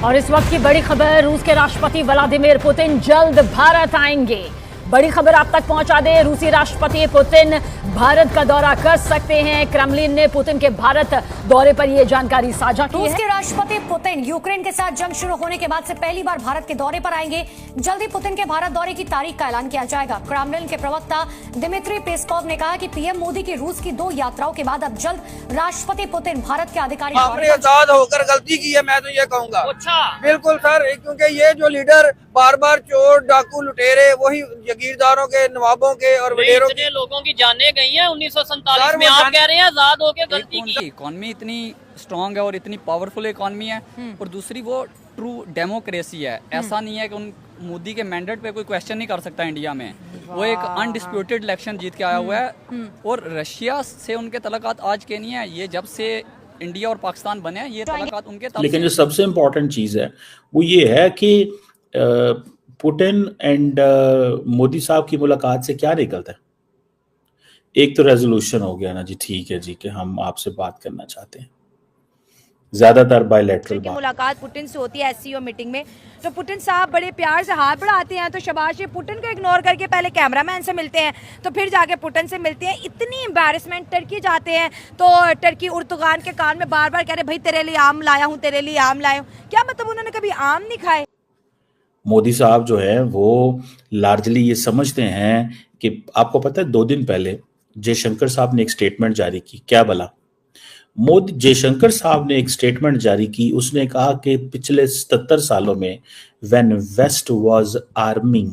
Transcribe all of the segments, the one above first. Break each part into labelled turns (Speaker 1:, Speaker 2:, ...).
Speaker 1: और इस वक्त की बड़ी खबर, रूस के राष्ट्रपति व्लादिमीर पुतिन जल्द भारत आएंगे। बड़ी खबर आप तक पहुंचा दें, रूसी राष्ट्रपति पुतिन भारत का दौरा कर सकते हैं। क्रेमलिन ने पुतिन के भारत दौरे पर यह जानकारी साझा की है।
Speaker 2: रूस के राष्ट्रपति पुतिन यूक्रेन के साथ जंग शुरू होने के बाद से पहली बार भारत के दौरे पर आएंगे। जल्दी पुतिन के भारत दौरे की तारीख का ऐलान किया जाएगा। क्रेमलिन के प्रवक्ता दिमित्री पेस्कोव ने कहा कि पीएम मोदी की रूस की 2 यात्राओं के बाद अब जल्द राष्ट्रपति पुतिन भारत के अधिकारी
Speaker 3: आपने आजाद होकर गलती की है, मैं तो ये कहूँगा। अच्छा बिल्कुल सर, क्योंकि ये जो लीडर बार बार चोर डाकू लुटेरे वही जागीरदारों के, नवाबों के और वडेरों के
Speaker 4: लोगों की जानें गई हैं 1947 में। आप कह रहे हैं आजाद होकर गलती की।
Speaker 5: इकोनॉमी इतनी स्ट्रांग है और इतनी पावरफुल इकोनॉमी है, और दूसरी वो ट्रू डेमोक्रेसी है। ऐसा नहीं है कि उन मोदी के मैंडेट पे कोई क्वेश्चन नहीं कर सकता इंडिया में। वो एक अनडिस्प्यूटेड इलेक्शन जीत के आया हुआ है, और रशिया से उनके तल्लुकात आज के नहीं है, ये जब से इंडिया और पाकिस्तान बने ये तल्लुकात उनके तब।
Speaker 6: लेकिन जो सबसे इम्पोर्टेंट चीज है वो ये है कि पुतिन एंड मोदी साहब की मुलाकात से क्या निकलता है। एक तो रेजोल्यूशन हो गया ना जी, ठीक है जी कि हम आपसे बात करना चाहते हैं, ज्यादातर बायलैटरल बात।
Speaker 7: मुलाकात पुतिन से होती है एससीओ मीटिंग में, तो पुतिन साहब बड़े प्यार से हाथ बढ़ाते हैं, तो शाबाश, पुतिन को इग्नोर करके पहले कैमरामैन से मिलते हैं, तो फिर जाके पुतिन से मिलते हैं। इतनी एम्बैरेसमेंट, टर्की जाते हैं तो टर्की उर्दुगान के कान में बार बार कह रहे भाई तेरे लिए आम लाया हूँ, तेरे लिए आम लाया हूँ। क्या मतलब उन्होंने कभी आम नहीं खाए?
Speaker 6: मोदी साहब जो है वो लार्जली ये समझते हैं कि आपको पता है 2 दिन पहले जयशंकर साहब ने एक स्टेटमेंट जारी की। क्या भला? मोदी जयशंकर साहब ने एक स्टेटमेंट जारी की, उसने कहा कि पिछले 77 सालों में when West was arming,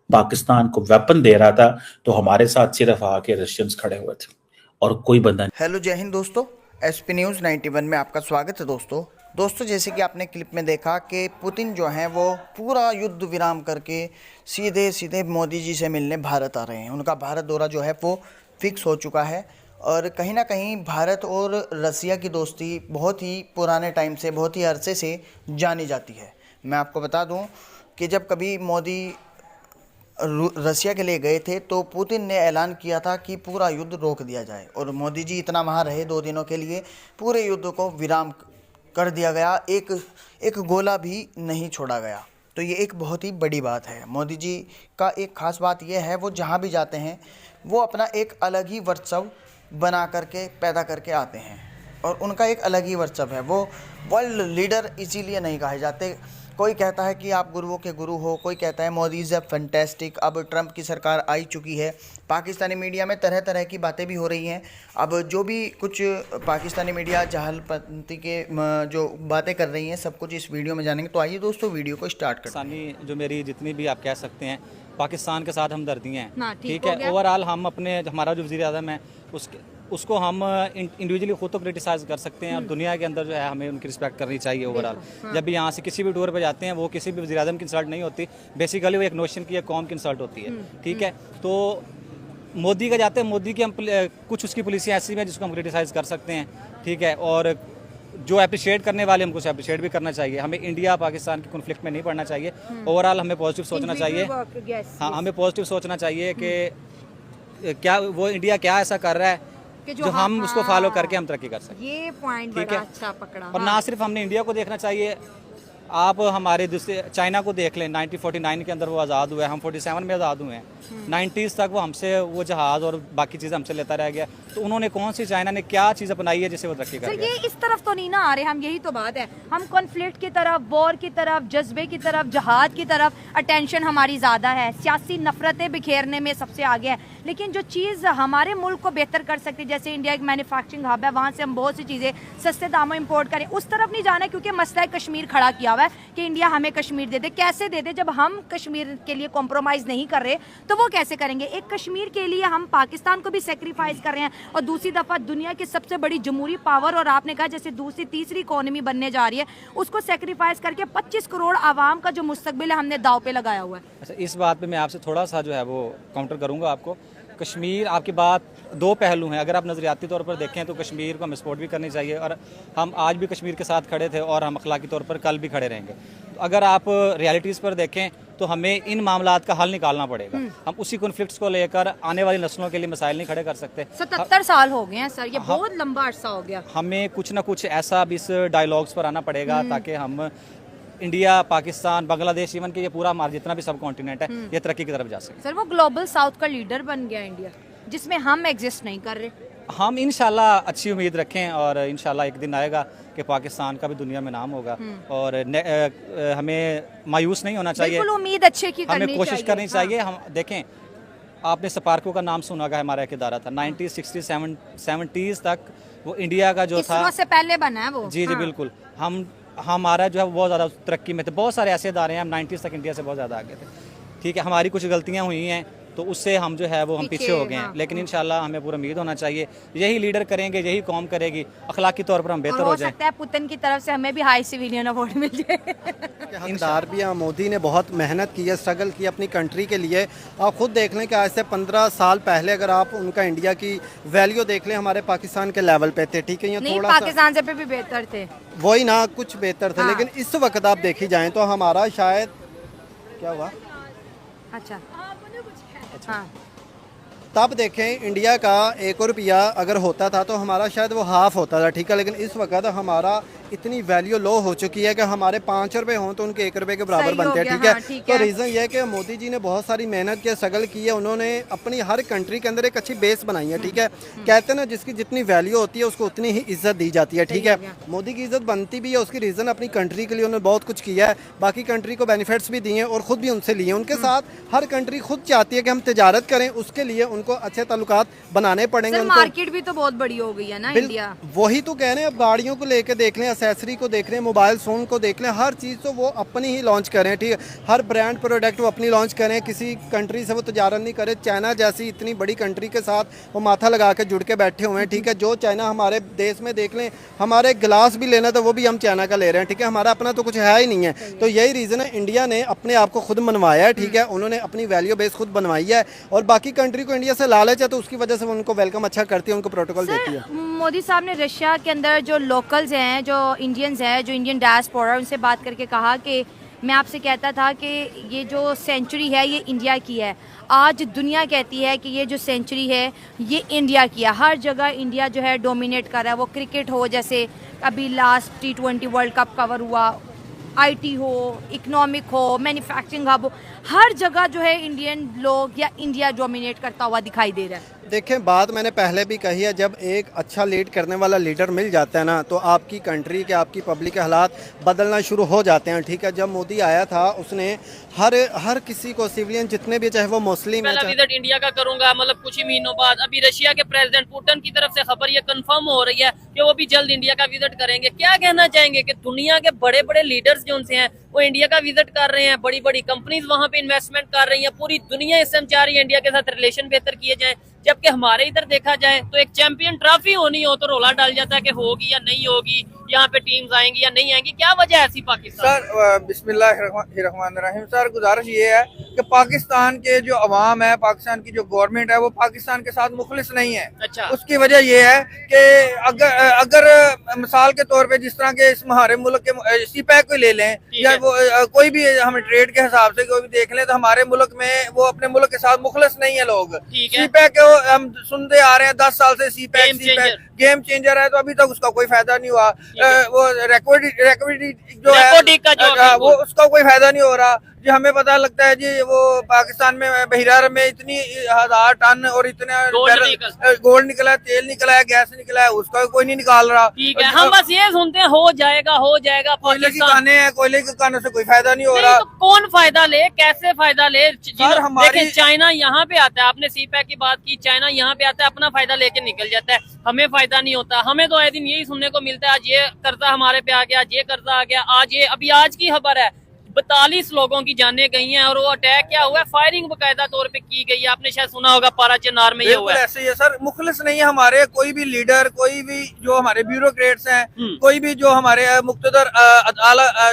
Speaker 6: Pakistan को वेपन दे रहा था, तो हमारे साथ सिर्फ आके रशियंस खड़े हुए थे और कोई बंदा नहीं।
Speaker 8: हेलो, जय हिंद दोस्तों, एसपी न्यूज़ 91 में आपका स्वागत है। दोस्तों जैसे कि आपने क्लिप में देखा कि पुतिन जो हैं वो पूरा युद्ध विराम करके सीधे मोदी जी से मिलने भारत आ रहे हैं। उनका भारत दौरा जो है वो फिक्स हो चुका है, और कहीं ना कहीं भारत और रसिया की दोस्ती बहुत ही पुराने टाइम से, बहुत ही अरसे से जानी जाती है। मैं आपको बता दूं कि जब कभी मोदी रसिया के लिए गए थे तो पुतिन ने ऐलान किया था कि पूरा युद्ध रोक दिया जाए, और मोदी जी इतना वहाँ रहे 2 दिनों के लिए, पूरे युद्ध को विराम कर दिया गया, एक गोला भी नहीं छोड़ा गया। तो ये एक बहुत ही बड़ी बात है। मोदी जी का एक ख़ास बात यह है, वो जहाँ भी जाते हैं वो अपना एक अलग ही वर्चस्व बना करके पैदा करके आते हैं, और उनका एक अलग ही वर्चस्व है। वो वर्ल्ड लीडर इसीलिए नहीं कहे जाते। कोई कहता है कि आप गुरुओं के गुरु हो, कोई कहता है मोदी इज़ अ फैंटेस्टिक। अब ट्रंप की सरकार आई चुकी है, पाकिस्तानी मीडिया में तरह तरह की बातें भी हो रही हैं। अब जो भी कुछ पाकिस्तानी मीडिया जहालपंथी के जो बातें कर रही हैं, सब कुछ इस वीडियो में जानेंगे। तो आइए दोस्तों वीडियो को स्टार्ट करते हैं।
Speaker 5: जो मेरी जितनी भी आप कह सकते हैं पाकिस्तान के साथ हमदर्दी हैं, ठीक है। ओवरऑल हम अपने, हमारा जो वज़ीर आज़म है उसको हम इंडिविजुअली खुद तो क्रिटिसाइज कर सकते हैं, और दुनिया के अंदर जो है हमें उनकी रिस्पेक्ट करनी चाहिए। ओवरऑल जब भी यहाँ से किसी भी टूर पे जाते हैं, वो किसी भी वज़ीर आज़म की इंसल्ट नहीं होती, बेसिकली वो एक नोशन की, एक कौम की इंसल्ट होती है, ठीक है। तो मोदी का जाते हैं, मोदी की हम कुछ उसकी पॉलिसियाँ ऐसी हैं जिसको हम क्रिटिसाइज़ कर सकते हैं, ठीक है। और जो अप्रिशिएट करने वाले हमको अप्रिशिएट भी करना चाहिए। हमें इंडिया पाकिस्तान के कॉन्फ्लिक्ट में नहीं पड़ना चाहिए। ओवरऑल हमें पॉजिटिव सोचना चाहिए। हाँ, हमें पॉजिटिव सोचना चाहिए कि क्या वो इंडिया क्या ऐसा कर रहा है जो हम उसको फॉलो करके हम तरक्की कर सकते।
Speaker 7: ये पॉइंट बड़ा अच्छा पकड़ा।
Speaker 5: और ना सिर्फ हमने इंडिया को देखना चाहिए, आप हमारे दूसरे चाइना को देख लें। 1949 के अंदर वो आज़ाद हुआ है, हम 47 में आज़ाद हुए हैं। 90s तक वो हमसे वो जहाज़ और बाकी चीज़ें हमसे लेता रह गया। तो उन्होंने कौन सी, चाइना ने क्या चीज़ अपनाई है जिससे वो तरक्की कर गया?
Speaker 7: ये इस तरफ तो नहीं ना आ रहे हम, यही तो बात है। हम कॉन्फ्लिक्ट की तरफ, वॉर की तरफ, जज्बे की तरफ, जहाद की तरफ अटेंशन हमारी ज़्यादा है, सियासी नफरतें बिखेरने में सबसे आगे है। लेकिन जो चीज़ हमारे मुल्क को बेहतर कर सकती है, जैसे इंडिया एक मैन्युफैक्चरिंग हब है, वहाँ से हम बहुत सी चीज़ें सस्ते दामों इंपोर्ट करें, उस तरफ नहीं जाना है। क्योंकि मसला कश्मीर खड़ा किया हुआ है कि इंडिया हमें कश्मीर दे दे। कैसे दे दे जब हम कश्मीर के लिए कॉम्प्रोमाइज़ नहीं कर रहे, तो वो कैसे करेंगे? एक कश्मीर के लिए हम पाकिस्तान को भी सेक्रीफाइस कर रहे हैं, और दूसरी दफ़ा दुनिया की सबसे बड़ी जमहूरी पावर, और आपने कहा जैसे दूसरी तीसरी इकोनॉमी बनने जा रही है, उसको सेक्रीफाइस करके 25 करोड़ आवाम का जो मुस्तकबिल है हमने दाव पे लगाया हुआ है।
Speaker 5: अच्छा, इस बात पे मैं आपसे थोड़ा सा जो है वो काउंटर करूंगा आपको। कश्मीर, आपकी बात 2 पहलू हैं। अगर आप नज़रियाती तौर पर देखें तो कश्मीर को हम सपोर्ट भी करनी चाहिए, और हम आज भी कश्मीर के साथ खड़े थे और हम अखलाकी तौर पर कल भी खड़े रहेंगे। तो अगर आप रियलिटीज़ पर देखें तो हमें इन मामलात का हल निकालना पड़ेगा। हम उसी कॉन्फ्लिक्ट्स को लेकर आने वाली नस्लों के लिए मसाइल नहीं खड़े कर सकते।
Speaker 7: 77 साल हो गए हैं सर, ये बहुत लंबा अरसा हो गया।
Speaker 5: हमें कुछ ना कुछ ऐसा भी इस डायलॉग्स पर आना पड़ेगा ताकि हम इंडिया, पाकिस्तान, बांग्लादेश, इवन कि ये पूरा हमारा जितना भी सब कॉन्टिनेंट है ये तरक्की की तरफ जा सके।
Speaker 7: सर वो ग्लोबल साउथ का लीडर बन गया इंडिया, जिसमें हम एग्जिस्ट नहीं कर रहे।
Speaker 5: हम इंशाल्लाह अच्छी उम्मीद रखें और इंशाल्लाह एक दिन आएगा कि पाकिस्तान का भी दुनिया में नाम होगा और हमें मायूस नहीं होना चाहिए,
Speaker 7: बिल्कुल उम्मीद अच्छे की करनी
Speaker 5: हमें कोशिश करनी चाहिए। हम देखें, आपने स्पार्को का नाम सुना होगा, हमारा एक इदारा था 1960 70s तक वो इंडिया का जो था,
Speaker 7: से पहले बना है वो।
Speaker 5: जी बिल्कुल। हमारा जो है बहुत ज़्यादा तरक्की में थे, बहुत सारे ऐसे इदारे हैं, हम 90s तक इंडिया से बहुत ज़्यादा आगे थे। ठीक है, हमारी कुछ गलतियाँ हुई हैं तो उससे हम जो है वो हम पीछे हो गए हैं, लेकिन इंशाल्लाह हमें पूरा उम्मीद होना चाहिए यही लीडर करेंगे, यही कौम करेगी, अखलाकी तौर पर हम बेहतर हो जाए।
Speaker 7: सकता है पुतिन की तरफ से हमें भी हाई सिविलियन अवार्ड मिल जाए।
Speaker 9: हकदार भी हैं। मोदी ने बहुत मेहनत की है, स्ट्रगल की अपनी कंट्री के लिए। आप खुद देख लें कि आज से 15 साल पहले अगर आप उनका इंडिया की वैल्यू देख लें, हमारे पाकिस्तान के लेवल पे थे। ठीक है, ये थोड़ा
Speaker 7: पाकिस्तान से भी बेहतर थे,
Speaker 9: वही ना, कुछ बेहतर थे। लेकिन इस वक्त आप देखी जाएं तो हमारा शायद क्या हुआ,
Speaker 7: अच्छा
Speaker 9: हाँ, तब देखें इंडिया का 1 रुपया अगर होता था तो हमारा शायद वो हाफ होता था। ठीक है, लेकिन इस वक्त हमारा इतनी वैल्यू लो हो चुकी है कि हमारे 5 रुपए हों तो उनके 1 रुपए के बराबर बनते हैं। ठीक है, तो रीज़न ये है कि मोदी जी ने बहुत सारी मेहनत की, स्ट्रगल की है, उन्होंने अपनी हर कंट्री के अंदर एक अच्छी बेस बनाई है। ठीक है, कहते हैं ना जिसकी जितनी वैल्यू होती है उसको उतनी ही इज्जत दी जाती है। ठीक है, मोदी की इज्जत बनती भी है, उसकी रीज़न अपनी कंट्री के लिए उन्होंने बहुत कुछ किया है, बाकी कंट्री को बेनिफिट्स भी दिए और ख़ुद भी उनसे लिए। उनके साथ हर कंट्री खुद चाहती है कि हम तजारत करें, उसके लिए उनको अच्छे ताल्लुकात बनाने पड़ेंगे।
Speaker 7: मार्केट भी तो बहुत बड़ी हो गई है ना इंडिया,
Speaker 9: वही तो कह रहे हैं। अब गाड़ियों को लेके देख लें, एक्सेसरी को देख लें, मोबाइल फ़ोन को देख लें, हर चीज़ तो वो अपनी ही लॉन्च करें। ठीक है, हर ब्रांड प्रोडक्ट वो अपनी लॉन्च करें, किसी कंट्री से वो तजारत नहीं करें। चाइना जैसी इतनी बड़ी कंट्री के साथ वो माथा लगा के जुड़ के बैठे हुए हैं। ठीक है, जो चाइना हमारे देश में देख लें, हमारे गिलास भी लेना तो वो भी हम चाइना का ले रहे हैं। ठीक है, हमारा अपना तो कुछ है ही नहीं है। तो यही रीज़न है, इंडिया ने अपने आप को खुद मनवाया है। ठीक है, उन्होंने अपनी वैल्यू बेस खुद बनवाई है और बाकी कंट्री को इंडिया से लालच है तो उसकी वजह से वो उनको वेलकम अच्छा करती है, उनको प्रोटोकॉल देती है।
Speaker 7: मोदी साहब ने रशिया के अंदर जो लोकल्स हैं, जो इंडियंस हैं, जो इंडियन डायस्पोरा, उनसे बात करके कहा कि मैं आपसे कहता था कि ये जो सेंचुरी है ये इंडिया की है। आज दुनिया कहती है कि ये जो सेंचुरी है ये इंडिया की है। हर जगह इंडिया जो है डोमिनेट कर रहा है, वो क्रिकेट हो, जैसे अभी last T20 world cup cover हुआ, IT हो, इकोनॉमिक हो, मैन्युफैक्चरिंग हब हो, हर जगह जो है इंडियन लोग या इंडिया डोमिनेट करता हुआ दिखाई दे रहा है।
Speaker 9: देखें, बात मैंने पहले भी कही है, जब एक अच्छा लीड करने वाला लीडर मिल जाता है ना तो आपकी कंट्री के, आपकी पब्लिक के हालात बदलना शुरू हो जाते हैं। ठीक है, जब मोदी आया था उसने हर किसी को, सिविलियन जितने भी, चाहे वो मुस्लिम है,
Speaker 4: विजिट इंडिया का करूंगा, मतलब कुछ ही महीनों बाद अभी रशिया के प्रेसिडेंट पुतिन की तरफ से खबर ये कंफर्म हो रही है कि वो भी जल्द इंडिया का विजिट करेंगे। क्या कहना चाहेंगे कि दुनिया के बड़े बड़े लीडर्स जो उनसे हैं वो इंडिया का विजिट कर रहे हैं, बड़ी बड़ी कंपनीज वहां पे इन्वेस्टमेंट कर रही हैं, पूरी दुनिया इस समय चाह रही है इंडिया के साथ रिलेशन बेहतर किए जाए, जबकि हमारे इधर देखा जाए तो एक चैंपियन ट्रॉफी होनी हो तो रोला डाल जाता है कि होगी या नहीं होगी, यहाँ पे टीम्स आएंगी या नहीं आएंगी। क्या वजह है ऐसी पाकिस्तान?
Speaker 3: सर बिस्मिल्लाहिर्रहमानिर्रहीम, सर गुजारिश ये है कि पाकिस्तान के जो अवाम है, पाकिस्तान की जो गवर्नमेंट है वो पाकिस्तान के साथ मुखलिस नहीं है।
Speaker 4: अच्छा,
Speaker 3: उसकी वजह ये है कि अगर मिसाल के तौर पे जिस तरह के इस हमारे मुल्क के सीपैक को ले लें या वो कोई भी हम ट्रेड के हिसाब से कोई भी देख लें तो हमारे मुल्क में वो अपने मुल्क के साथ मुखलिस नहीं है लोग। सीपैक हम सुनते आ रहे हैं 10 साल से, सीपैक गेम चेंजर है, तो अभी तक उसका कोई फायदा नहीं हुआ। वो रिकवरी जो है वो उसका कोई फायदा नहीं हो रहा। जी हमें पता लगता है जी वो पाकिस्तान में बहिरार में इतनी 1000 टन और इतना गोल्ड निकला है, तेल निकला है, गैस निकला है, उसका कोई नहीं निकाल रहा।
Speaker 4: ठीक है, हम बस ये सुनते हैं हो जाएगा
Speaker 3: कोयले की काने हैं, कोयले के कानों से कोई फायदा नहीं हो रहा।
Speaker 4: तो कौन फायदा ले, कैसे फायदा ले? देखिए चाइना यहाँ पे आता है, आपने सीपैक की बात की, चाइना यहाँ पे आता है, अपना फायदा लेके निकल जाता है, हमें फायदा नहीं होता। हमें तो आए दिन यही सुनने को मिलता है, आज ये कर्जा हमारे पे आ गया, आज ये कर्जा आ गया, आज की खबर है 42 लोगों की जानें गई हैं और वो अटैक क्या हुआ है, फायरिंग बकायदा तौर पे की गई है। आपने शायद सुना होगा पारा चनार में ये हुआ है।
Speaker 3: ऐसे ही है सर, मुखलिस नहीं है हमारे कोई भी लीडर, कोई भी जो हमारे ब्यूरोक्रेट्स हैं, कोई भी जो हमारे मुक्तदर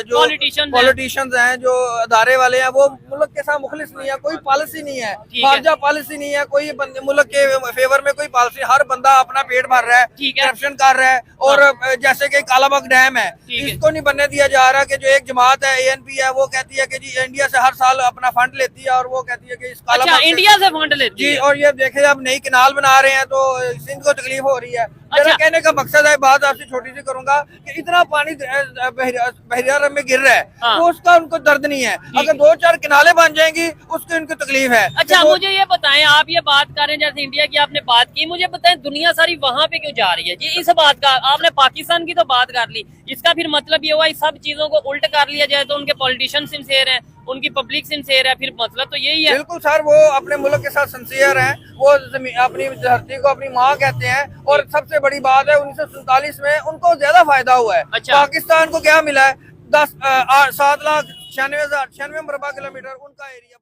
Speaker 3: जो पॉलिटिशियंस हैं, जो अदारे वाले हैं, वो मुल्क के साथ मुखलिस नहीं है। कोई पॉलिसी नहीं है, खारजा पॉलिसी नहीं है, कोई मुल्क के फेवर में कोई पॉलिसी। हर बंदा अपना पेट भर रहा है, करप्शन कर रहा है। और जैसे कि कालाबाग डैम है, इसको नहीं बनने दिया जा रहा कि जो एक जमात है ANP है वो कहती है कि जी इंडिया से हर साल अपना फंड लेती है और वो कहती है कि इस
Speaker 4: इंडिया से फंड लेती है।
Speaker 3: और ये देखे अब नई कैनाल बना रहे हैं तो सिंध को तकलीफ हो रही है। मेरा कहने का मकसद है, बात आपसे छोटी सी करूंगा कि इतना पानी बहरियारम में गिर रहा है तो उसका उनको दर्द नहीं है। अगर 2-4 किनारे बन जाएंगी उसकी उनको तकलीफ है।
Speaker 4: अच्छा मुझे ये बताएं, आप ये बात कर रहे हैं जैसे इंडिया की आपने बात की, मुझे बताएं दुनिया सारी वहां पे क्यों जा रही है जी? इस बात का आपने पाकिस्तान की तो बात कर ली, इसका फिर मतलब ये हुआ इस सब चीजों को उल्ट कर लिया जाए तो उनके पॉलिटिशियन सिंसियर हैं, उनकी पब्लिक सिंसियर है, फिर मतलब तो यही है।
Speaker 3: बिल्कुल सर, वो अपने मुल्क के साथ सिंसियर हैं, वो अपनी धरती को अपनी माँ कहते हैं। और सबसे बड़ी बात है 1947 में उनको ज्यादा फायदा हुआ है।
Speaker 4: अच्छा।
Speaker 3: पाकिस्तान को क्या मिला है? 7,96,96 मुरबा किलोमीटर उनका एरिया।